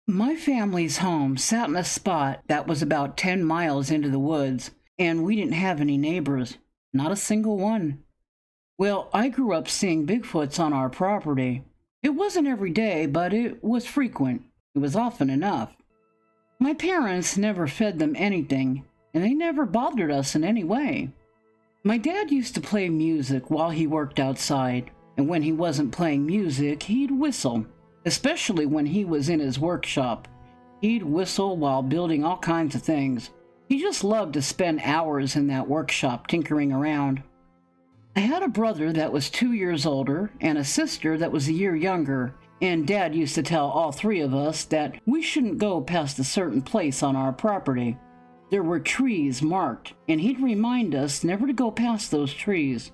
My family's home sat in a spot that was about 10 miles into the woods, and we didn't have any neighbors, not a single one. Well, I grew up seeing Bigfoots on our property. It wasn't every day, but it was frequent. It was often enough. My parents never fed them anything, and they never bothered us in any way. My dad used to play music while he worked outside, and when he wasn't playing music, he'd whistle. Especially when he was in his workshop. He'd whistle while building all kinds of things. He just loved to spend hours in that workshop tinkering around. I had a brother that was 2 years older and a sister that was a year younger, and Dad used to tell all three of us that we shouldn't go past a certain place on our property. There were trees marked, and he'd remind us never to go past those trees.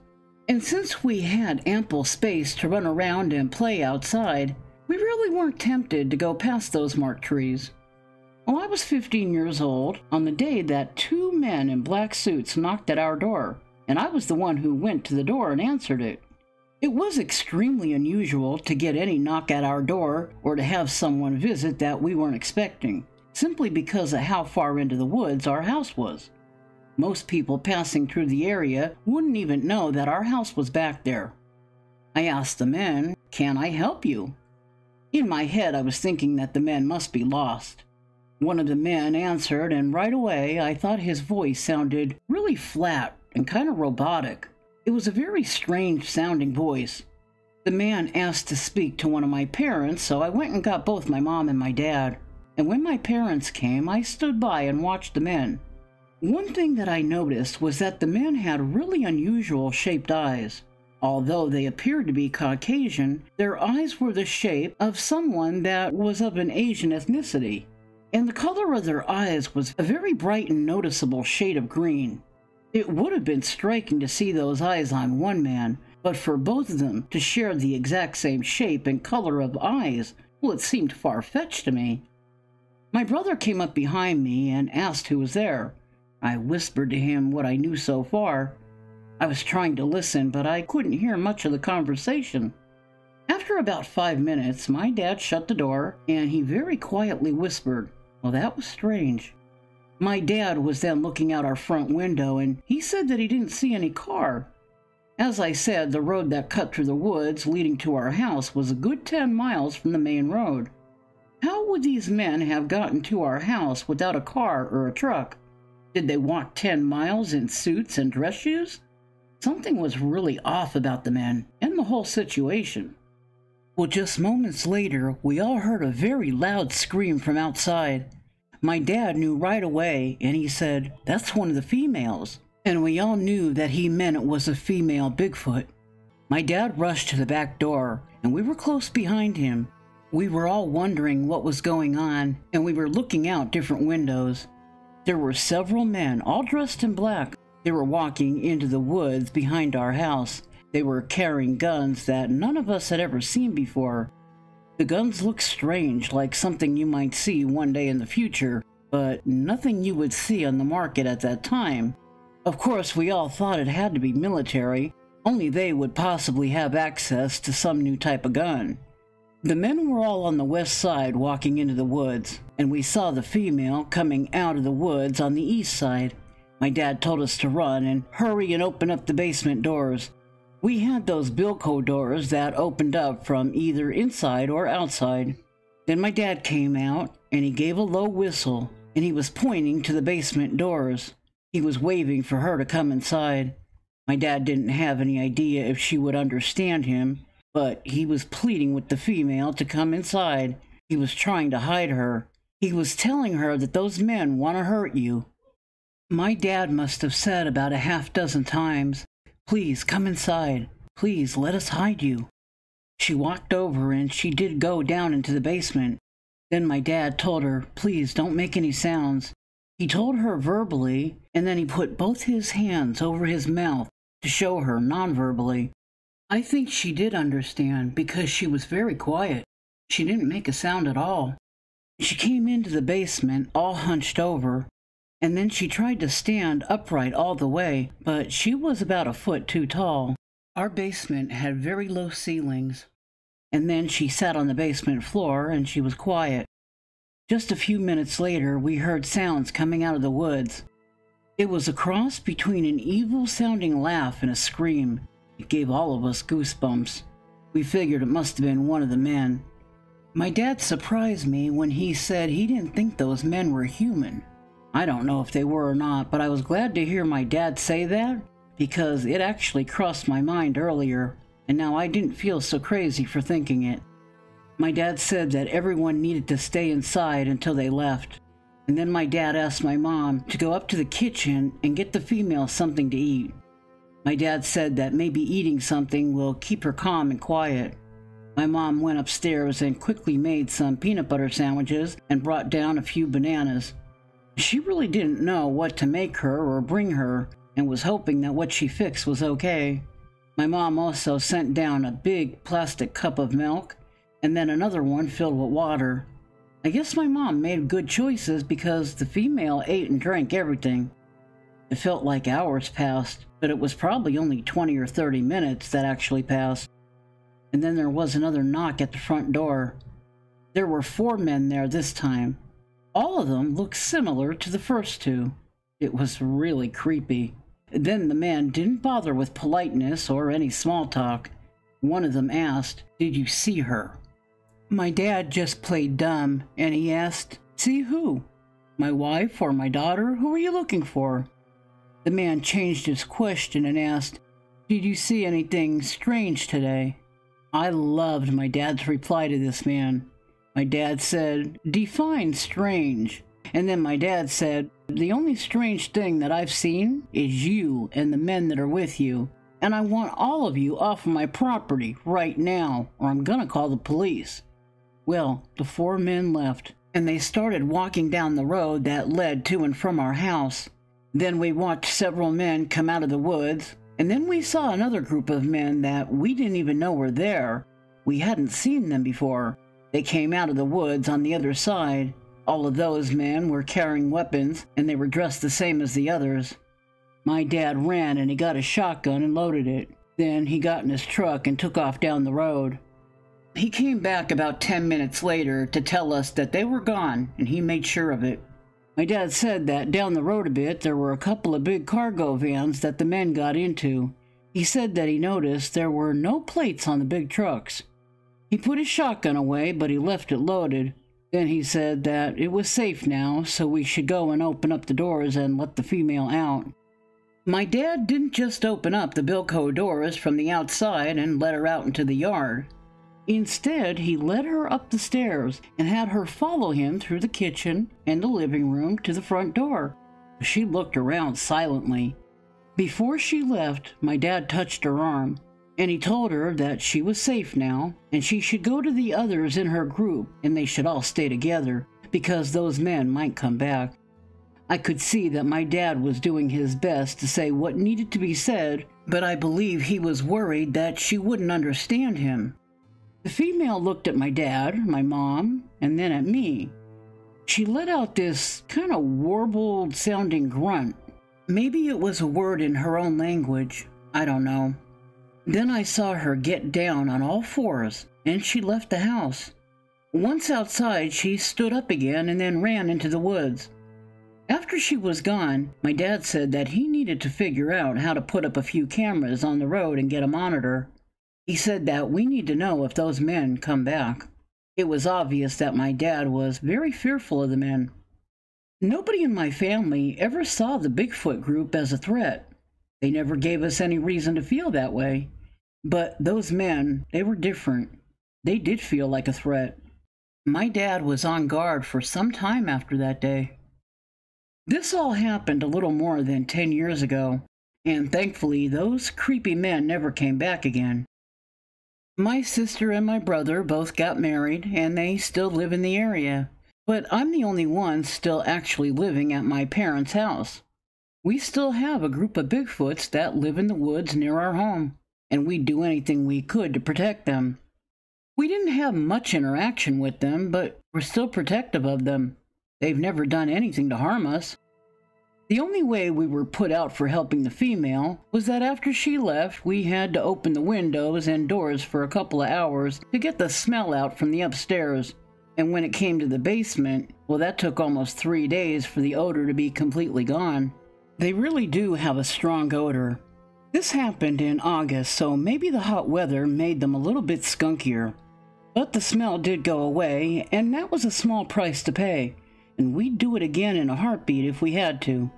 And since we had ample space to run around and play outside, we really weren't tempted to go past those marked trees. Well, I was 15 years old on the day that 2 men in black suits knocked at our door, and I was the one who went to the door and answered it. It was extremely unusual to get any knock at our door or to have someone visit that we weren't expecting, simply because of how far into the woods our house was. Most people passing through the area wouldn't even know that our house was back there. I asked the men, "Can I help you?" In my head, I was thinking that the men must be lost. One of the men answered, and right away I thought his voice sounded really flat and kind of robotic. It was a very strange sounding voice. The man asked to speak to one of my parents, so I went and got both my mom and my dad. And when my parents came, I stood by and watched the men. One thing that I noticed was that the men had really unusual shaped eyes. Although they appeared to be Caucasian, their eyes were the shape of someone that was of an Asian ethnicity, and the color of their eyes was a very bright and noticeable shade of green. It would have been striking to see those eyes on one man, but for both of them to share the exact same shape and color of eyes, well, it seemed far-fetched to me. My brother came up behind me and asked who was there. I whispered to him what I knew so far. I was trying to listen, but I couldn't hear much of the conversation. After about 5 minutes, my dad shut the door, and he very quietly whispered, "Well, that was strange." My dad was then looking out our front window, and he said that he didn't see any car. As I said, the road that cut through the woods leading to our house was a good 10 miles from the main road. How would these men have gotten to our house without a car or a truck? Did they walk 10 miles in suits and dress shoes? Something was really off about the men and the whole situation. Well, just moments later, we all heard a very loud scream from outside. My dad knew right away, and he said, "That's one of the females." And we all knew that he meant it was a female Bigfoot. My dad rushed to the back door, and we were close behind him. We were all wondering what was going on, and we were looking out different windows. There were several men, all dressed in black. They were walking into the woods behind our house. They were carrying guns that none of us had ever seen before. The guns looked strange, like something you might see one day in the future, but nothing you would see on the market at that time. Of course, we all thought it had to be military. Only they would possibly have access to some new type of gun. The men were all on the west side walking into the woods, and we saw the female coming out of the woods on the east side. My dad told us to run and hurry and open up the basement doors. We had those Bilko doors that opened up from either inside or outside. Then my dad came out, and he gave a low whistle, and he was pointing to the basement doors. He was waving for her to come inside. My dad didn't have any idea if she would understand him, but he was pleading with the female to come inside. He was trying to hide her. He was telling her that those men want to hurt you. My dad must have said about a half-dozen times, "Please come inside. Please let us hide you." She walked over and she did go down into the basement. Then my dad told her, "Please don't make any sounds." He told her verbally, and then he put both his hands over his mouth to show her non-verbally. I think she did understand because she was very quiet. She didn't make a sound at all. She came into the basement all hunched over, and then she tried to stand upright all the way, but she was about a foot too tall. Our basement had very low ceilings, and then she sat on the basement floor and she was quiet. Just a few minutes later, we heard sounds coming out of the woods. It was a cross between an evil-sounding laugh and a scream. It gave all of us goosebumps. We figured it must have been one of the men. My dad surprised me when he said he didn't think those men were human. I don't know if they were or not, but I was glad to hear my dad say that, because it actually crossed my mind earlier, and now I didn't feel so crazy for thinking it. My dad said that everyone needed to stay inside until they left, and then my dad asked my mom to go up to the kitchen and get the female something to eat. My dad said that maybe eating something will keep her calm and quiet. My mom went upstairs and quickly made some peanut butter sandwiches and brought down a few bananas. She really didn't know what to make her or bring her, and was hoping that what she fixed was okay. My mom also sent down a big plastic cup of milk, and then another one filled with water. I guess my mom made good choices because the female ate and drank everything. It felt like hours passed, but it was probably only 20 or 30 minutes that actually passed. And then there was another knock at the front door. There were 4 men there this time. All of them looked similar to the first 2. It was really creepy. Then the man didn't bother with politeness or any small talk. One of them asked, "Did you see her?" My dad just played dumb, and he asked, "See who? My wife or my daughter? Who are you looking for?" The man changed his question and asked, "Did you see anything strange today?" I loved my dad's reply to this man. My dad said, "Define strange." And then my dad said, "The only strange thing that I've seen is you and the men that are with you. And I want all of you off of my property right now, or I'm gonna call the police." Well, the 4 men left, and they started walking down the road that led to and from our house. Then we watched several men come out of the woods, and then we saw another group of men that we didn't even know were there. We hadn't seen them before. They came out of the woods on the other side. All of those men were carrying weapons, and they were dressed the same as the others. My dad ran and he got a shotgun and loaded it. Then he got in his truck and took off down the road. He came back about 10 minutes later to tell us that they were gone, and he made sure of it. My dad said that down the road a bit there were a couple of big cargo vans that the men got into. He said that he noticed there were no plates on the big trucks. He put his shotgun away, but he left it loaded. Then he said that it was safe now, so we should go and open up the doors and let the female out. My dad didn't just open up the Bilco doors from the outside and let her out into the yard. Instead, he led her up the stairs and had her follow him through the kitchen and the living room to the front door. She looked around silently. Before she left, my dad touched her arm, and he told her that she was safe now, and she should go to the others in her group, and they should all stay together, because those men might come back. I could see that my dad was doing his best to say what needed to be said, but I believe he was worried that she wouldn't understand him. The female looked at my dad, my mom, and then at me. She let out this kind of warbled-sounding grunt. Maybe it was a word in her own language. I don't know. Then I saw her get down on all fours, and she left the house. Once outside, she stood up again and then ran into the woods. After she was gone, my dad said that he needed to figure out how to put up a few cameras on the road and get a monitor. He said that we need to know if those men come back. It was obvious that my dad was very fearful of the men. Nobody in my family ever saw the Bigfoot group as a threat. They never gave us any reason to feel that way. But those men, they were different. They did feel like a threat. My dad was on guard for some time after that day. This all happened a little more than 10 years ago, and thankfully those creepy men never came back again. My sister and my brother both got married, and they still live in the area. But I'm the only one still actually living at my parents' house. We still have a group of Bigfoots that live in the woods near our home, and we'd do anything we could to protect them. We didn't have much interaction with them, but we're still protective of them. They've never done anything to harm us. The only way we were put out for helping the female was that after she left, we had to open the windows and doors for a couple of hours to get the smell out from the upstairs. And when it came to the basement, well, that took almost 3 days for the odor to be completely gone. They really do have a strong odor. This happened in August, so maybe the hot weather made them a little bit skunkier. But the smell did go away, and that was a small price to pay. And we'd do it again in a heartbeat if we had to.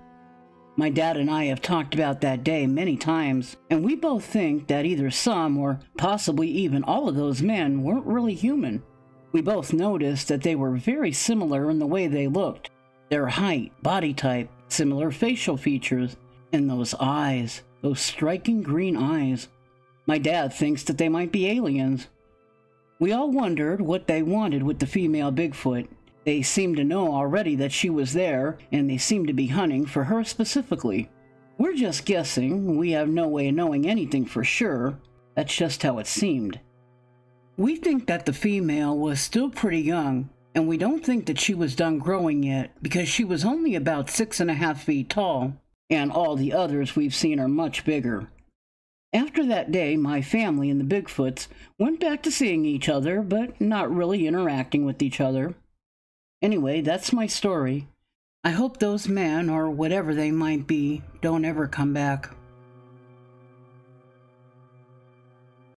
My dad and I have talked about that day many times, and we both think that either some or possibly even all of those men weren't really human. We both noticed that they were very similar in the way they looked. Their height, body type, similar facial features, and those eyes, those striking green eyes. My dad thinks that they might be aliens. We all wondered what they wanted with the female Bigfoot. They seemed to know already that she was there, and they seemed to be hunting for her specifically. We're just guessing. We have no way of knowing anything for sure. That's just how it seemed. We think that the female was still pretty young, and we don't think that she was done growing yet because she was only about 6.5 feet tall, and all the others we've seen are much bigger. After that day, my family and the Bigfoots went back to seeing each other, but not really interacting with each other. Anyway, that's my story. I hope those men, or whatever they might be, don't ever come back.